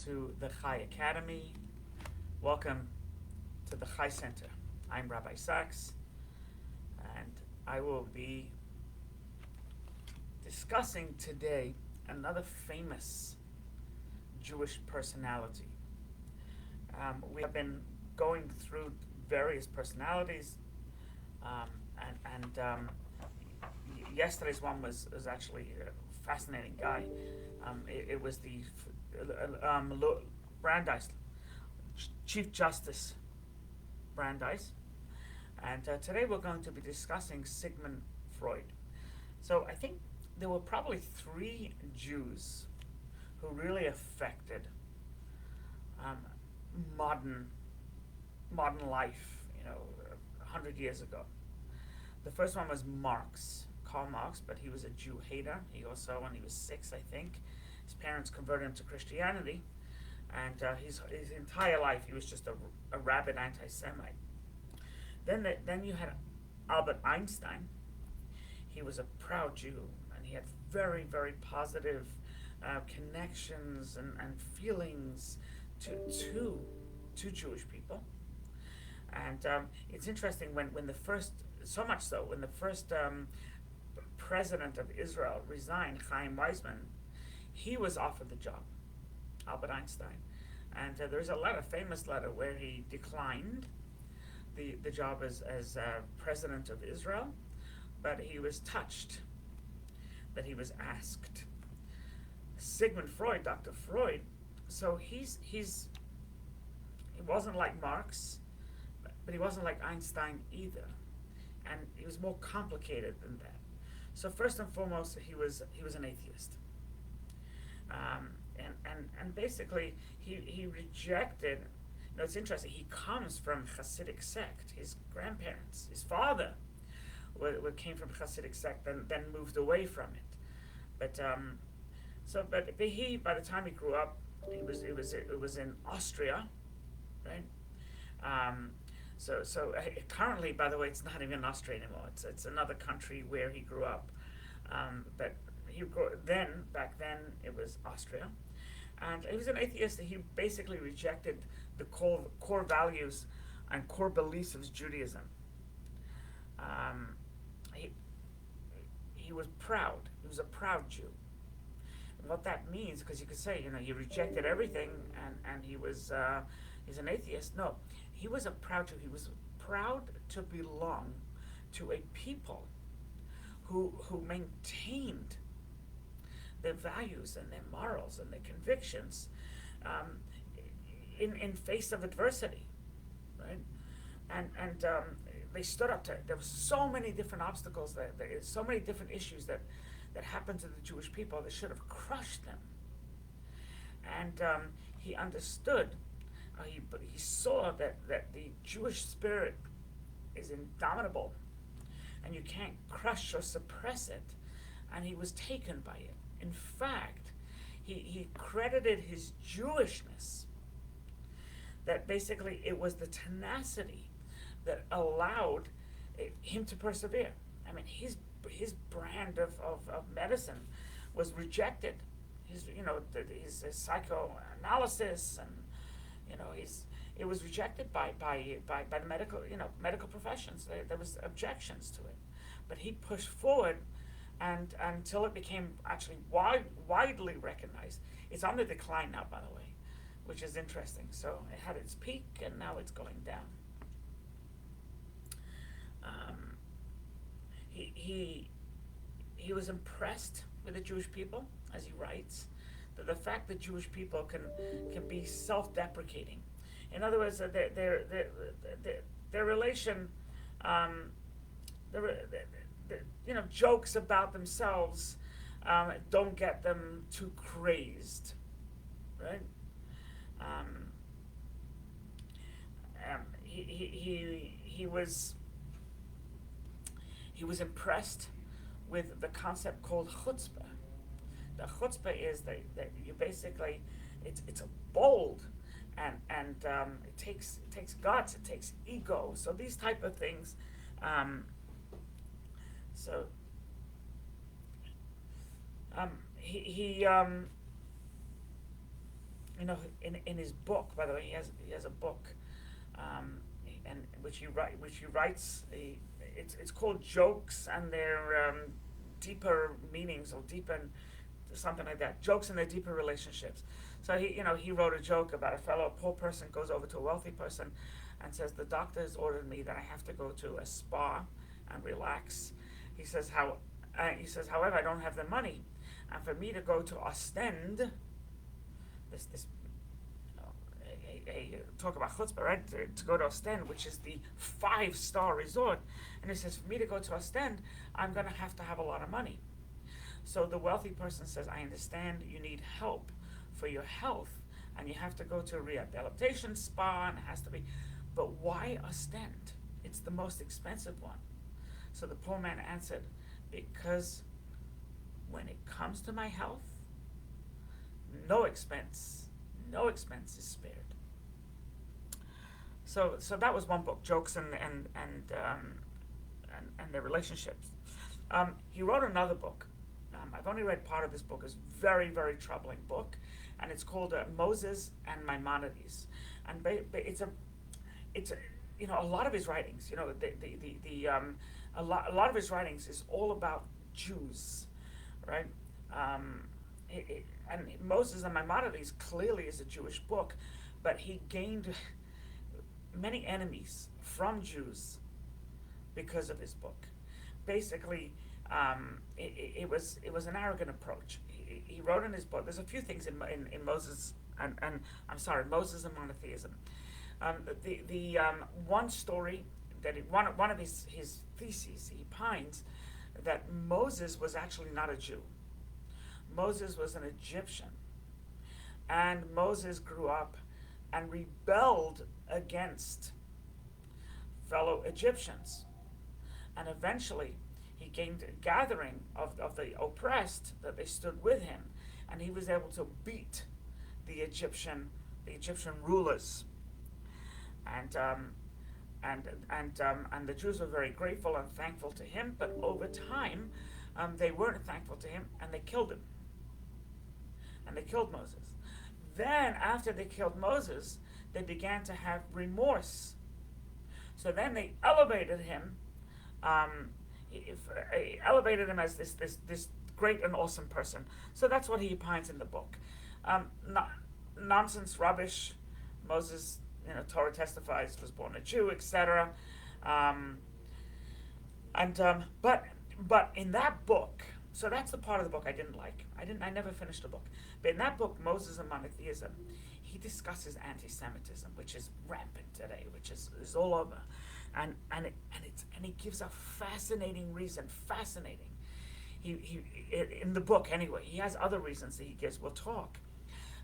to the Chai Academy. Welcome to the Chai Center. I'm Rabbi Sachs, and I will be discussing today another famous Jewish personality. We have been going through various personalities, and yesterday's one was actually a fascinating guy. It was the Brandeis, Chief Justice Brandeis, and today we're going to be discussing Sigmund Freud. So I think there were probably three Jews who really affected um, modern life, 100 years ago. The first one was Karl Marx, but he was a Jew hater. He also, when he was 6, I think, his parents converted him to Christianity, and his entire life he was just a rabid anti-Semite. Then you had Albert Einstein. He was a proud Jew, and he had very, very positive connections and feelings to Jewish people. And it's interesting when the first, so much so, when the first president of Israel resigned, Chaim Weizmann, he was offered the job, Albert Einstein. And there's a letter, famous letter, where he declined the job as president of Israel, but he was touched that he was asked. Sigmund Freud, Dr. Freud, so he wasn't like Marx, but he wasn't like Einstein either, and he was more complicated than that. So first and foremost, he was an atheist, and basically he rejected. It's interesting. He comes from Hasidic sect. His grandparents, his father, came from Hasidic sect, then moved away from it. But he, by the time he grew up, it was in Austria, right? So currently, by the way, it's not even Austria anymore. It's another country where he grew up. But back then it was Austria, and he was an atheist. He basically rejected the core values and core beliefs of Judaism. He was proud. He was a proud Jew. And what that means, because you could say, he rejected everything, and he's an atheist. No, he was a proud Jew. He was proud to belong to a people who maintained their values and their morals and their convictions in face of adversity, right? And they stood up to it. There were so many different obstacles, so many different issues that happened to the Jewish people that should have crushed them. And he understood, he saw that the Jewish spirit is indomitable, and you can't crush or suppress it, and he was taken by it. In fact, he credited his Jewishness, that basically it was the tenacity that allowed him to persevere. I mean, his brand of medicine was rejected. His psychoanalysis, and it was rejected by the medical professions. There was objections to it, but he pushed forward, and until it became actually widely recognized. It's on the decline now, by the way, which is interesting. So it had its peak, and now it's going down. He was impressed with the Jewish people, as he writes, that the fact that Jewish people can be self-deprecating. In other words, their relation, jokes about themselves don't get them too crazed, right? He was impressed with the concept called chutzpah. The chutzpah is that you basically, it's a bold, and it takes guts, it takes ego. So these type of things. He in his book, by the way, he has a book, and which he writes. It's called Jokes and Their Deeper Meanings, or deeper, something like that. Jokes and Their Deeper Relationships. So he wrote a joke about a poor person goes over to a wealthy person, and says, the doctor has ordered me that I have to go to a spa and relax. He says, however, I don't have the money, and for me to go to Ostend, this talk about chutzpah, right? To go to Ostend, which is the 5-star resort, and he says, for me to go to Ostend, I'm going to have a lot of money. So the wealthy person says, I understand you need help for your health, and you have to go to a rehabilitation spa, and it has to be, but why Ostend? It's the most expensive one. So the poor man answered, because when it comes to my health, no expense is spared. So that was one book, Jokes and their relationships. He wrote another book. I've only read part of this book. It's a very, very troubling book, and it's called Moses and Maimonides. And it's a lot of his writings. A lot of his writings is all about Jews, right? And Moses and Maimonides clearly is a Jewish book, but he gained many enemies from Jews because of his book. Basically, it was an arrogant approach. He wrote in his book. There's a few things in Moses Moses and Monotheism. The one story that one of his theses, he pines that Moses was actually not a Jew. Moses was an Egyptian, and Moses grew up and rebelled against fellow Egyptians, and eventually he gained a gathering of the oppressed, that they stood with him, and he was able to beat the Egyptian rulers, and the Jews were very grateful and thankful to him. But over time, they weren't thankful to him, and they killed him, and they killed Moses. Then, after they killed Moses, they began to have remorse. So then they elevated him. Elevated him as this great and awesome person. So that's what he opines in the book. Nonsense, rubbish. Moses, Torah testifies, was born a Jew, etc. But in that book, so that's the part of the book I didn't like. I never finished the book. But in that book, Moses and Monotheism, he discusses anti-Semitism, which is rampant today, which is all over. And he gives a fascinating reason. Fascinating. He in the book anyway. He has other reasons that he gives. We'll talk.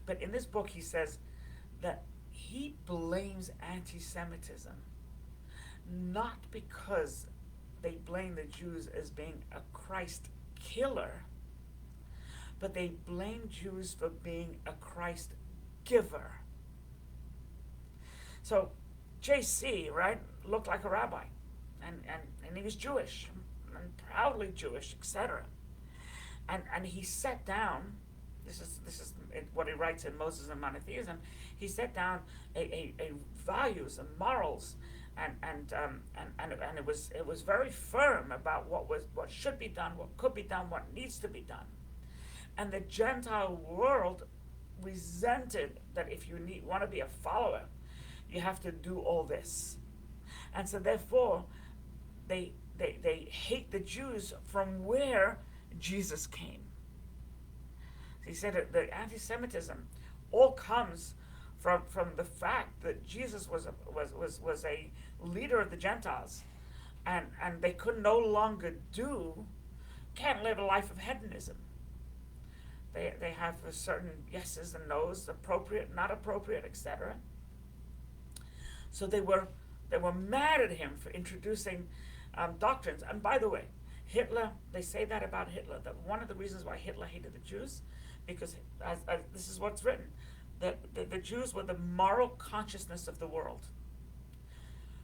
But in this book, he says that he blames anti-Semitism not because they blame the Jews as being a Christ killer, but they blame Jews for being a Christ giver. So JC, right, looked like a rabbi, and he was Jewish, and proudly Jewish, etc. And he set down, this is what he writes in Moses and Monotheism, he set down a values and morals, and it was very firm about what should be done, what could be done, what needs to be done. And the Gentile world resented that if you want to be a follower, you have to do all this. And so therefore, they hate the Jews from where Jesus came. He said that the anti-Semitism all comes from the fact that Jesus was a leader of the Gentiles, and they could no longer can't live a life of hedonism. They have a certain yeses and nos, appropriate, not appropriate, etc. So they were mad at him for introducing doctrines. And by the way, Hitler, they say that about Hitler, that one of the reasons why Hitler hated the Jews, because as this is what's written, that the Jews were the moral consciousness of the world.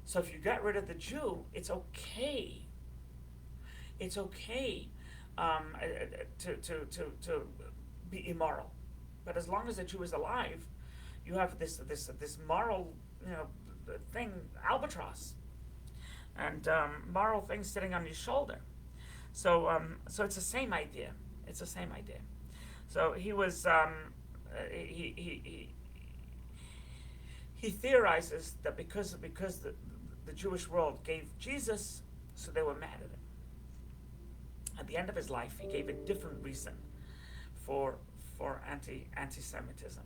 So if you get rid of the Jew, it's okay. It's okay to be immoral. But as long as the Jew is alive, you have this moral, you know, thing, albatross, and moral thing sitting on your shoulder. So it's the same idea. It's the same idea. So he was he theorizes that because the Jewish world gave Jesus, so they were mad at him. At the end of his life, he gave a different reason for anti-Semitism,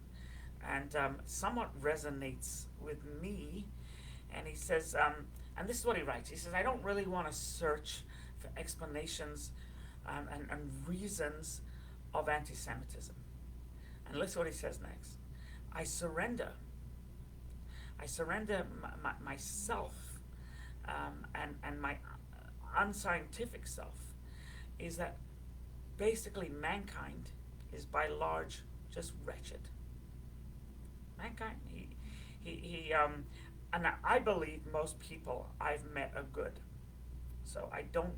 and somewhat resonates with me. And he says, and this is what he writes. He says, I don't really want to search for explanations and reasons of anti-Semitism. And listen what he says next. I surrender myself and my unscientific self is that basically mankind is by large just wretched. Mankind, and I believe most people I've met are good, so I don't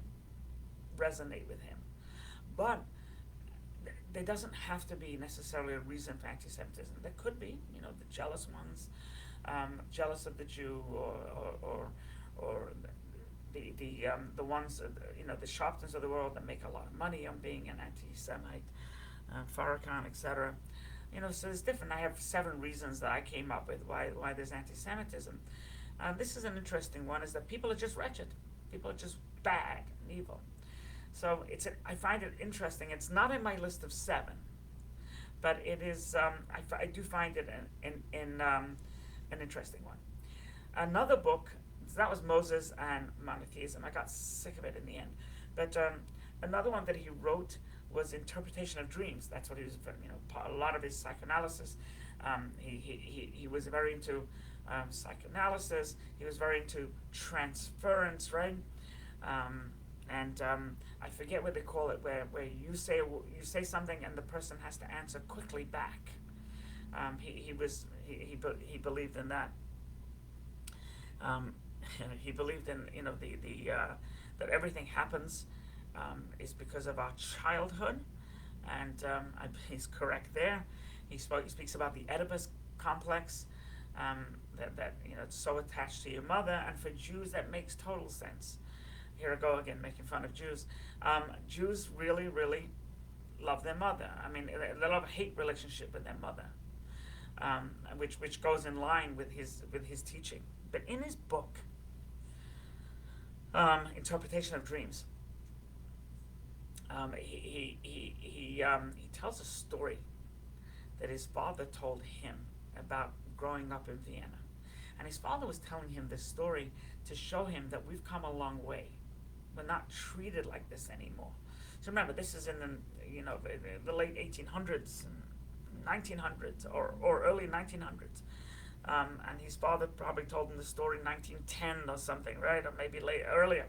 resonate with him. But there doesn't have to be necessarily a reason for anti-Semitism. There could be, you know, the jealous ones, jealous of the Jew, or the ones, you know, the Sharptons of the world that make a lot of money on being an anti-Semite, Farrakhan, etc. You know, so it's different. I have 7 reasons that I came up with why there's anti-Semitism. This is an interesting one, is that people are just wretched. People are just bad and evil. So I find it interesting. It's not in my list of 7, but it is. I do find it an interesting one. Another book, that was Moses and Monotheism. I got sick of it in the end. But another one that he wrote was Interpretation of Dreams. That's what he was, you know, a lot of his psychoanalysis. He was very into psychoanalysis. He was very into transference, right? And I forget what they call it, where you say something and the person has to answer quickly back. He believed in that. He believed in, you know, the that everything happens is because of our childhood, and he's correct there. He speaks about the Oedipus complex, that you know, it's so attached to your mother, and for Jews that makes total sense. Here I go again, making fun of Jews. Jews really, really love their mother. I mean, they love a hate relationship with their mother, which goes in line with his teaching. But in his book, Interpretation of Dreams, he tells a story that his father told him about growing up in Vienna. And his father was telling him this story to show him that we've come a long way. We're not treated like this anymore. So remember, this is in the late 1800s, 1900s, or early 1900s. And his father probably told him the story in 1910 or something, right? Or maybe earlier.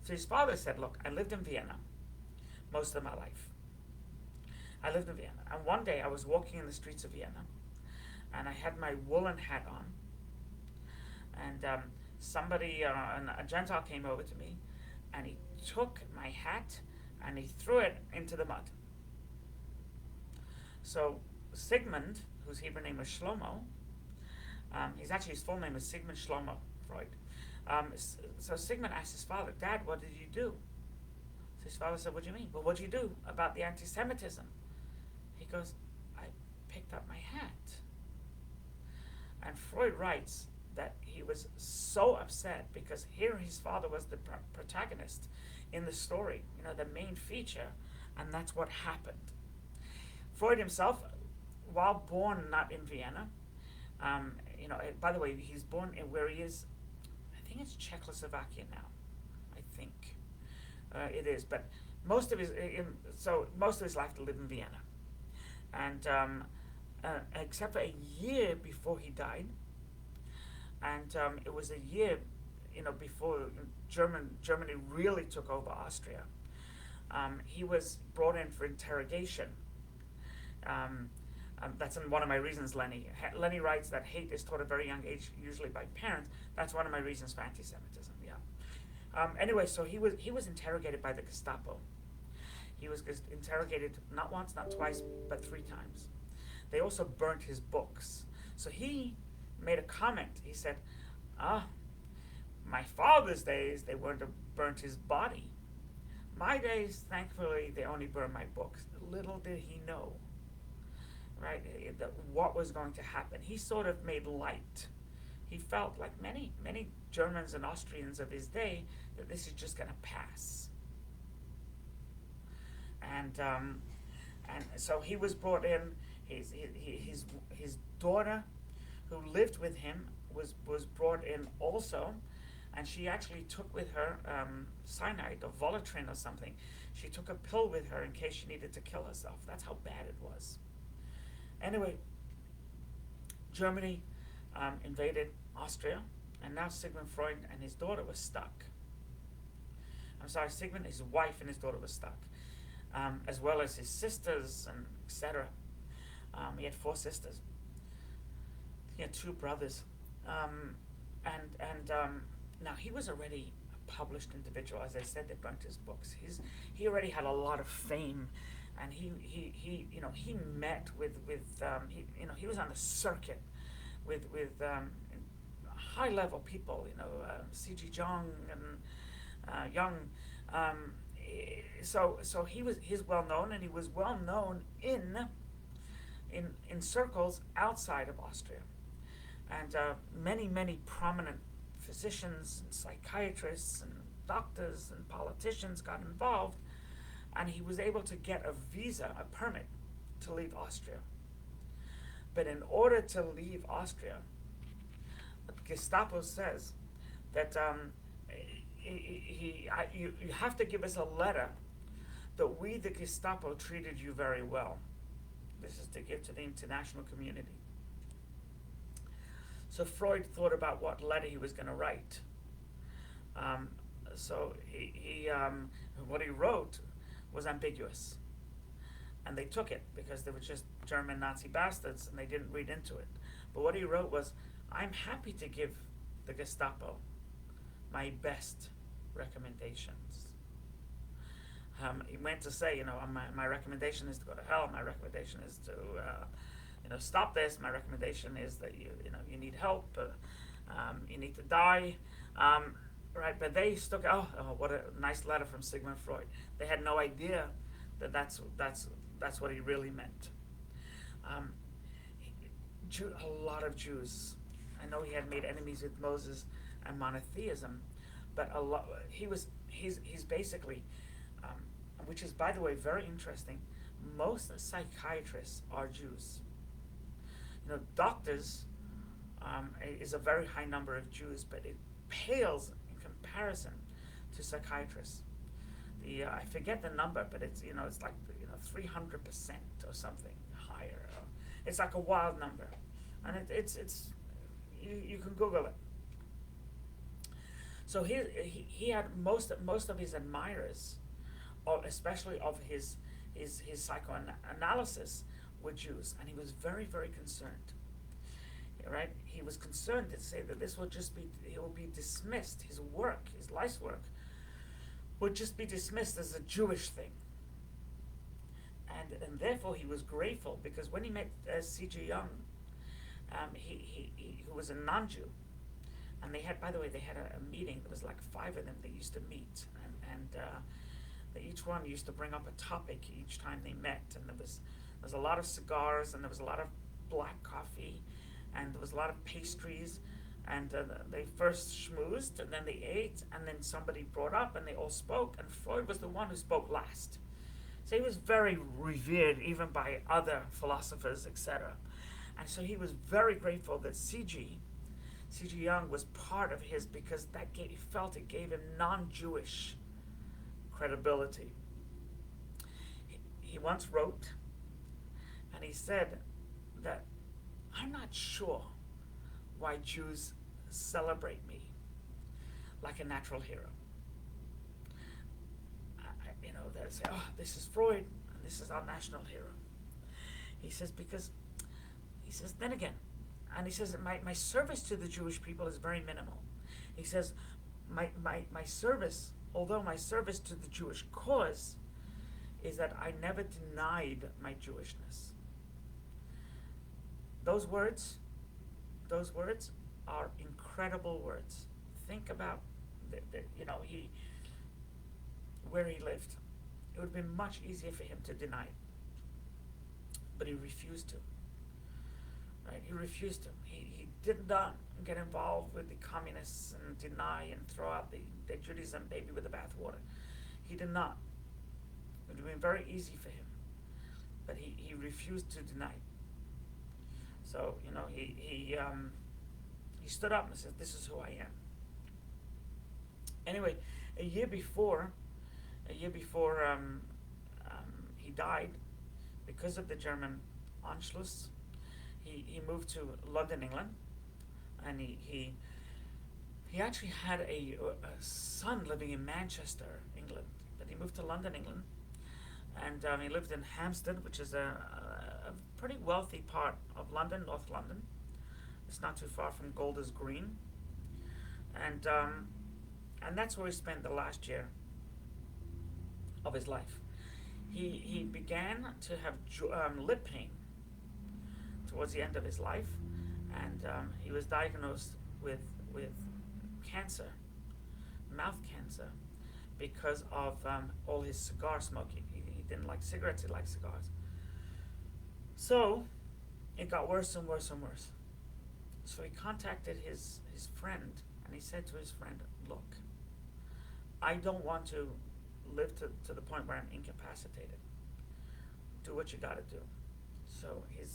So his father said, look, I lived in Vienna most of my life. I lived in Vienna. And one day I was walking in the streets of Vienna, and I had my woolen hat on. And a Gentile came over to me, and he took my hat and he threw it into the mud. So Sigmund, whose Hebrew name was Shlomo, his full name is Sigmund Shlomo Freud. So Sigmund asked his father, Dad, what did you do? So his father said, what do you mean? Well, what did you do about the anti-Semitism? He goes, I picked up my hat. And Freud writes that he was so upset because here his father was the protagonist in the story, you know, the main feature, and that's what happened. Freud himself, while born not in Vienna, you know, by the way, he's born in where he is, I think it's Czechoslovakia now, I think it is, but most of his life he lived in Vienna, and except for a year before he died, and it was a year, you know, before Germany really took over Austria. He was brought in for interrogation. That's one of my reasons, Lenny. Lenny writes that hate is taught at a very young age, usually by parents. That's one of my reasons for anti-Semitism, yeah. Anyway, so he was interrogated by the Gestapo. He was interrogated not once, not twice, but 3 times. They also burnt his books. So So he made a comment. He said, ah, my father's days, they weren't burnt his body. My days, thankfully, they only burn my books. Little did he know, right, that what was going to happen. He sort of made light. He felt, like many Germans and Austrians of his day, that this is just going to pass. And so he was brought in. His daughter, who lived with him, was brought in also, and she actually took with her cyanide or Volatrin or something. She took a pill with her in case she needed to kill herself. That's how bad it was. Anyway, Germany invaded Austria, and now Sigmund Freud and his daughter were stuck. I'm sorry, Sigmund, his wife and his daughter were stuck, as well as his sisters and etc. He had 4 sisters. He had 2 brothers, now he was already a published individual. As I said, they burnt his books. He already had a lot of fame, and he met with he was on the circuit with high level people, C.G. Jung and Young. So he's well known, and he was well known in circles outside of Austria, and many prominent physicians and psychiatrists and doctors and politicians got involved, and he was able to get a visa, a permit, to leave Austria. But in order to leave Austria, the Gestapo says that you have to give us a letter that we, the Gestapo, treated you very well. This is to give to the international community. So Freud thought about what letter he was going to write. So what he wrote was ambiguous, and they took it because they were just German Nazi bastards, and they didn't read into it. But what he wrote was, "I'm happy to give the Gestapo my best recommendations." He went to say, my recommendation is to go to hell. My recommendation is to stop this. My recommendation is that you need help. You need to die. Right? But they stuck. Oh, what a nice letter from Sigmund Freud. They had no idea that that's what he really meant. A lot of Jews. I know he had made enemies with Moses and monotheism, but he's basically, which is, by the way, very interesting. Most psychiatrists are Jews. Doctors is a very high number of Jews, but it pales in comparison to psychiatrists. I forget the number, but it's like 300% or something higher. It's like a wild number, and it's you can Google it. So he had most of his admirers, especially of his psychoanalysis, were Jews, and he was very, very concerned. Right? He was concerned to say that he will be dismissed. His work, his life's work, would just be dismissed as a Jewish thing. And therefore he was grateful, because when he met C.G. Jung, who was a non-Jew, and they had a meeting. There was like 5 of them. They used to meet, and each one used to bring up a topic each time they met, and there was a lot of cigars, and there was a lot of black coffee, and there was a lot of pastries, and they first schmoozed, and then they ate, and then somebody brought up, and they all spoke, and Freud was the one who spoke last. So he was very revered even by other philosophers, etc. And so he was very grateful that C.G. Jung was part of his, because he felt it gave him non-Jewish credibility. He once wrote, and he said that, "I'm not sure why Jews celebrate me like a natural hero." They say, "Oh, this is Freud, and this is our national hero." He says, then again, and he says, my service to the Jewish people is very minimal. He says, my service, although my service to the Jewish cause, is that I never denied my Jewishness. Those words those words are incredible words. Think about he where he lived. It would have been much easier for him to deny it, but he refused to. Right? He refused to. He did not get involved with the communists and deny and throw out the Judaism baby with the bathwater. He did not. It would have been very easy for him, but he refused to deny it. So he stood up and said, "This is who I am." Anyway, a year before he died, because of the German Anschluss, he moved to London, England, and he actually had a son living in Manchester, England, but he moved to London, England, and he lived in Hampstead, which is a pretty wealthy part of London, North London. It's not too far from Golders Green, and that's where he spent the last year of his life. He began to have lip pain towards the end of his life, and he was diagnosed with cancer, mouth cancer, because of all his cigar smoking. He didn't like cigarettes, he liked cigars. So it got worse and worse and worse. So he contacted his friend, and he said to his friend, "Look, I don't want to live to the point where I'm incapacitated. Do what you gotta do." So it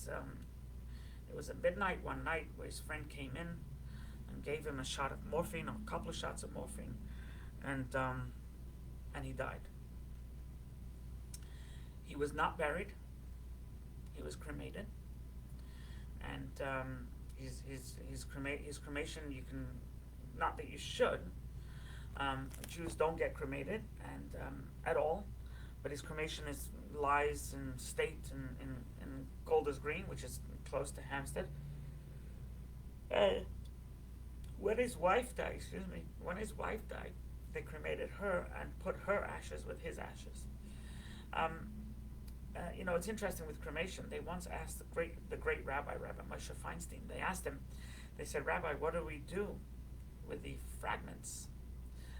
was at midnight one night where his friend came in and gave him a shot of morphine, or a couple of shots of morphine, and he died. He was not buried. He was cremated, and his cremation, you can, not that you should. Jews don't get cremated and at all, but his cremation lies in state in Golders Green, which is close to Hampstead. When his wife died, they cremated her and put her ashes with his ashes. It's interesting with cremation. They once asked the great Rabbi Moshe Feinstein. They asked him. They said, "Rabbi, what do we do with the fragments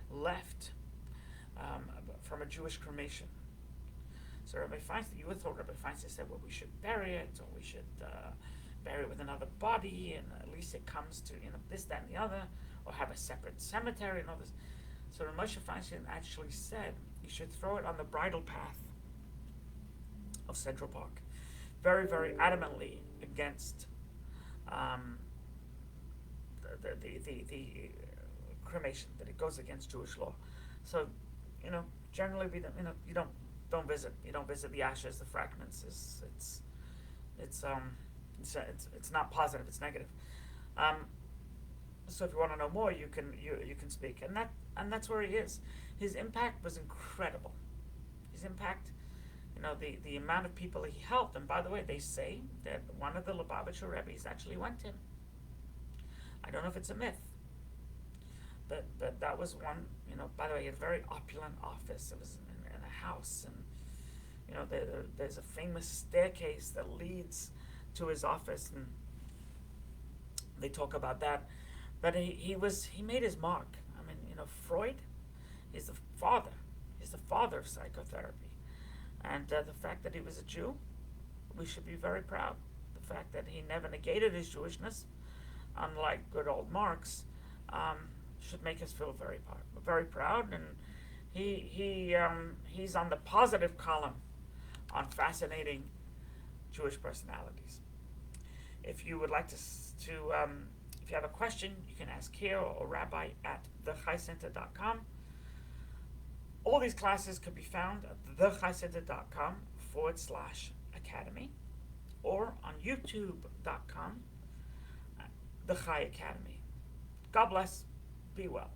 left from a Jewish cremation?" So Rabbi Feinstein, you would have thought Rabbi Feinstein said, "Well, we should bury it, or we should bury it with another body, and at least it comes to this, that, and the other, or have a separate cemetery and all this." So Moshe Feinstein actually said, "You should throw it on the bridle path of Central Park." Very, very adamantly against the cremation, that it goes against Jewish law. So, generally you don't visit the ashes, the fragments. It's not positive, it's negative. So if you want to know more, you can speak, and that's where he is. His impact was incredible. His impact, the amount of people he helped. And by the way, they say that one of the Lubavitcher Rebbe's actually went to him. I don't know if it's a myth, but that was one. By the way, he had a very opulent office. It was in a house, and there's a famous staircase that leads to his office, and they talk about that. But he made his mark. I mean, Freud is the father. He's the father of psychotherapy, and the fact that he was a Jew, we should be very proud. The fact that he never negated his Jewishness, unlike good old Marx, should make us feel very proud. And he's on the positive column on fascinating Jewish personalities. If you would like to if you have a question, you can ask here or Rabbi at thechaicenter.com. All these classes could be found at thechaicenter.com/academy or on youtube.com, The Chai Academy. God bless. Be well.